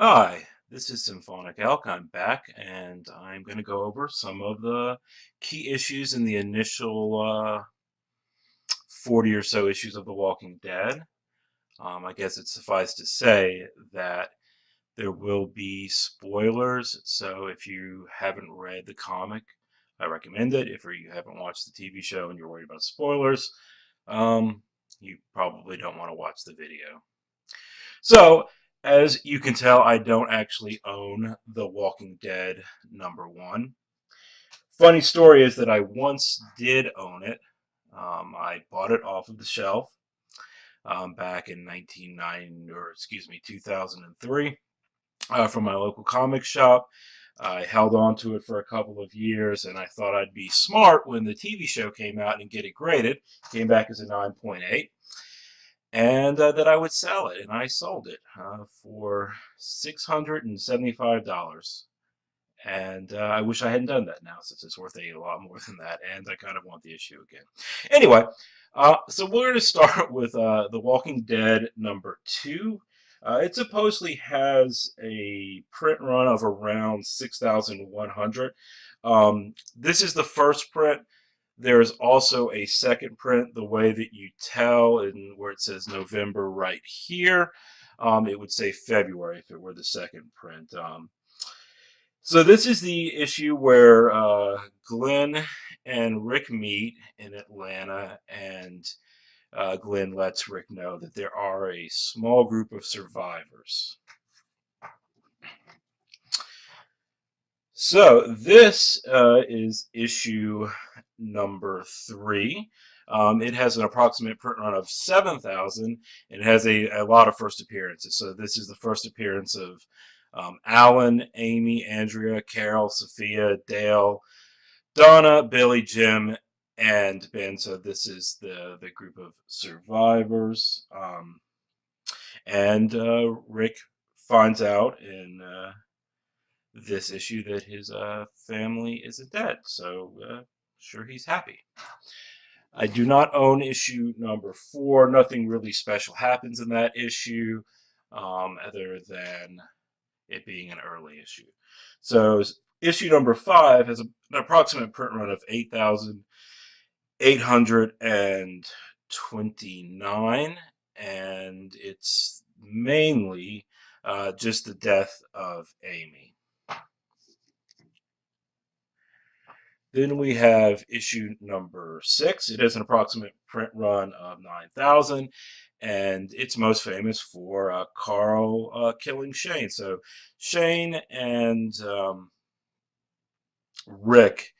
Hi, this is SymphonicElk. I'm back, and I'm going to go over some of the key issues in the initial 40 or so issues of The Walking Dead. I guess it suffices to say that there will be spoilers, so if you haven't read the comic, I recommend it. If you haven't watched the TV show and you're worried about spoilers, you probably don't want to watch the video. So, as you can tell, I don't actually own The Walking Dead #1. Funny story is that I once did own it. I bought it off of the shelf back in 1990, or excuse me, 2003, from my local comic shop. I held on to it for a couple of years, and I thought I'd be smart when the TV show came out and get it graded. Came back as a 9.8. And that I would sell it, and I sold it for $675. And I wish I hadn't done that now, since it's worth a lot more than that, and I kind of want the issue again. Anyway, so we're going to start with The Walking Dead #2. It supposedly has a print run of around 6,100. This is the first print. There's also a second print, the way that you tell, and where it says November right here, it would say February if it were the second print. So this is the issue where Glenn and Rick meet in Atlanta, and Glenn lets Rick know that there are a small group of survivors. So this is issue #3. It has an approximate print run of 7,000, and it has a lot of first appearances. So this is the first appearance of Alan, Amy, Andrea, Carol, Sophia, Dale, Donna, Billy, Jim, and Ben. So this is the group of survivors. And Rick finds out in this issue that his family isn't dead. So sure, he's happy. I do not own issue #4. Nothing really special happens in that issue, other than it being an early issue. So issue #5 has an approximate print run of 8,829, and it's mainly just the death of Amy. Then we have issue #6. It has an approximate print run of 9,000, and it's most famous for Carl killing Shane. So Shane and Rick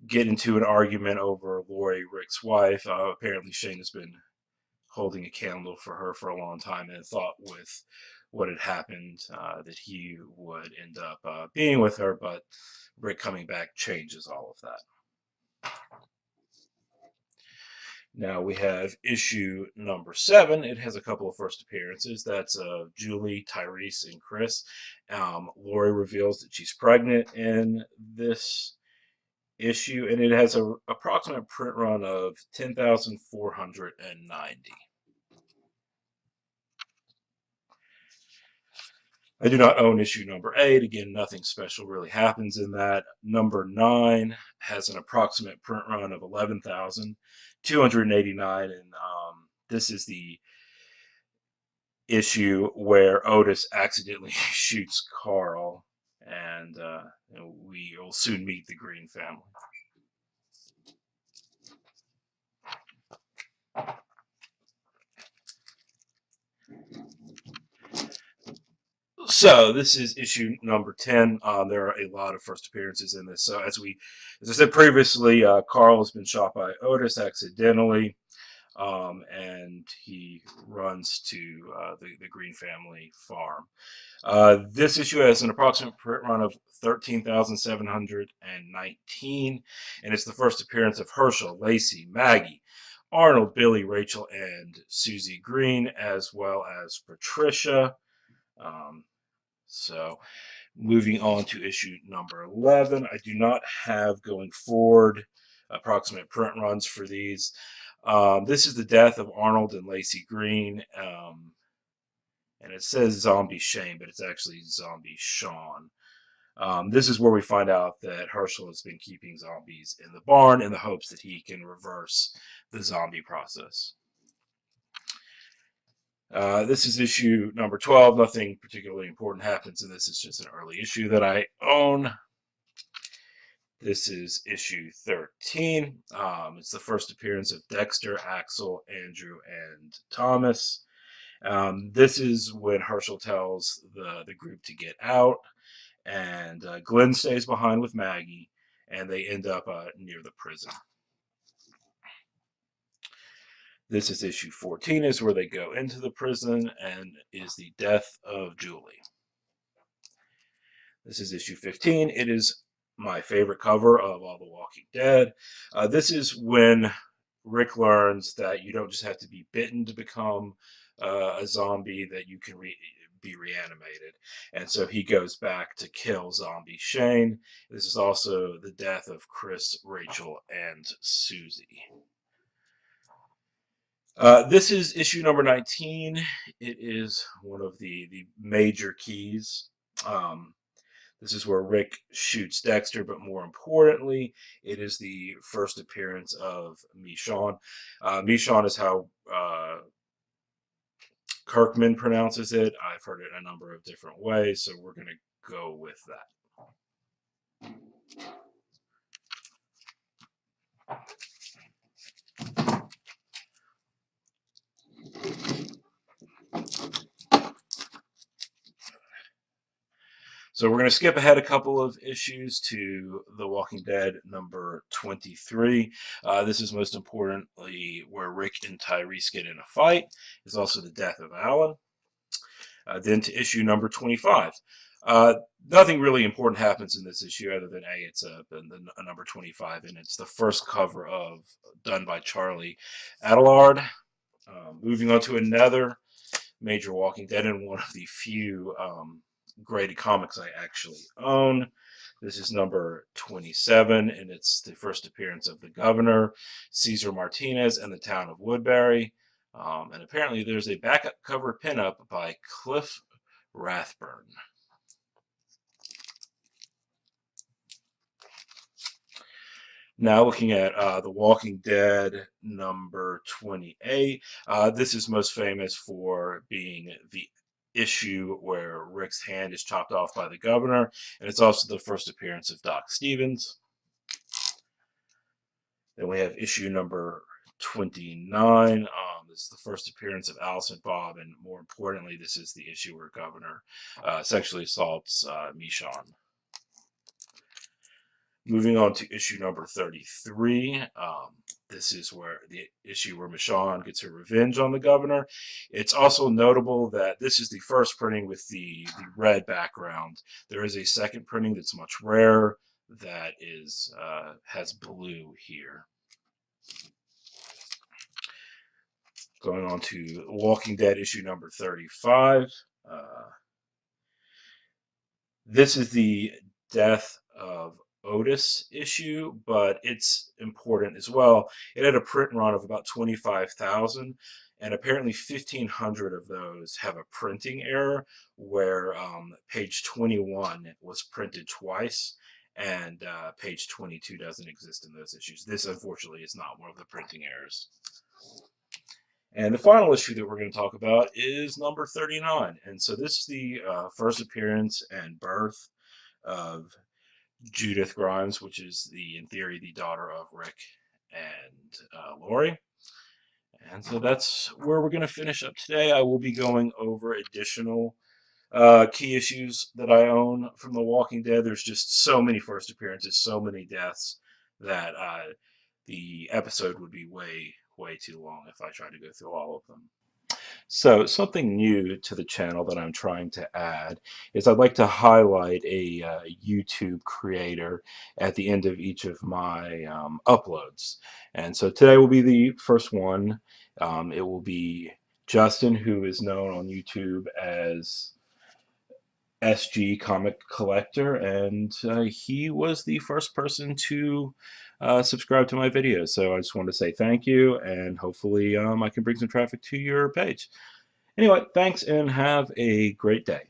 get into an argument over Lori, Rick's wife. Apparently, Shane has been holding a candle for her for a long time, and thought with what had happened that he would end up being with her, but Rick coming back changes all of that. Now we have issue #7. It has a couple of first appearances. That's Julie, Tyrese, and Chris. Lori reveals that she's pregnant in this issue, and it has an approximate print run of 10,490. I do not own issue #8. Again, nothing special really happens in that. #9 has an approximate print run of 11,289, and this is the issue where Otis accidentally shoots Carl, and we will soon meet the Green family. So this is issue #10. There are a lot of first appearances in this. So as I said previously, Carl has been shot by Otis accidentally, and he runs to the Green family farm. This issue has an approximate print run of 13,719, and it's the first appearance of Herschel, Lacey, Maggie, Arnold, Billy, Rachel, and Susie Green, as well as Patricia. So moving on to issue #11, I do not have going forward approximate print runs for these. This is the death of Arnold and Lacey Green, and it says Zombie Shane, but it's actually Zombie Sean. This is where we find out that Herschel has been keeping zombies in the barn in the hopes that he can reverse the zombie process. This is issue number 12. Nothing particularly important happens in this. It's just an early issue that I own. This is issue 13. It's the first appearance of Dexter, Axel, Andrew, and Thomas. This is when Herschel tells the group to get out, and Glenn stays behind with Maggie, and they end up near the prison. This is issue 14, is where they go into the prison, and is the death of Julie. This is issue 15. It is my favorite cover of all the Walking Dead. This is when Rick learns that you don't just have to be bitten to become a zombie, that you can be reanimated. And so he goes back to kill Zombie Shane. This is also the death of Chris, Rachel, and Susie. This is issue number 19. It is one of the major keys. This is where Rick shoots Dexter, but more importantly, it is the first appearance of Michonne. Michonne is how Kirkman pronounces it. I've heard it a number of different ways, so we're going to go with that. So we're going to skip ahead a couple of issues to The Walking Dead number 23. This is most importantly where Rick and Tyrese get in a fight. It's also the death of Alan. Then to issue number 25. Nothing really important happens in this issue other than it's a number 25, and it's the first cover done by Charlie Adlard. Moving on to another major Walking Dead, and one of the few graded comics I actually own. This is number 27, and it's the first appearance of the Governor, Cesar Martinez, and the town of Woodbury. And apparently there's a backup cover pinup by Cliff Rathburn. Now looking at The Walking Dead number 28. This is most famous for being the issue where Rick's hand is chopped off by the Governor, and it's also the first appearance of Doc Stevens. Then we have issue number 29. This is the first appearance of Allison Bob, and more importantly, this is the issue where Governor sexually assaults Michonne. Moving on to issue number 33. This is where the issue where Michonne gets her revenge on the Governor. It's also notable that this is the first printing with the red background. There is a second printing that's much rarer that is has blue here. Going on to Walking Dead issue number 35. This is the death of Otis issue, but it's important as well. It had a print run of about 25,000, and apparently 1,500 of those have a printing error where page 21 was printed twice, and page 22 doesn't exist in those issues. This, unfortunately, is not one of the printing errors. And the final issue that we're going to talk about is number 39. And so this is the first appearance and birth of Judith Grimes, which is in theory, the daughter of Rick and Lori. And so that's where we're going to finish up today. I will be going over additional key issues that I own from The Walking Dead. There's just so many first appearances, so many deaths, that the episode would be way too long if I tried to go through all of them. So something new to the channel that I'm trying to add is I'd like to highlight a YouTube creator at the end of each of my uploads. And so today will be the first one. It will be Justin, who is known on YouTube as SG Comic Collector, and he was the first person to subscribe to my videos. So I just want to say thank you, and hopefully I can bring some traffic to your page. Anyway, thanks and have a great day.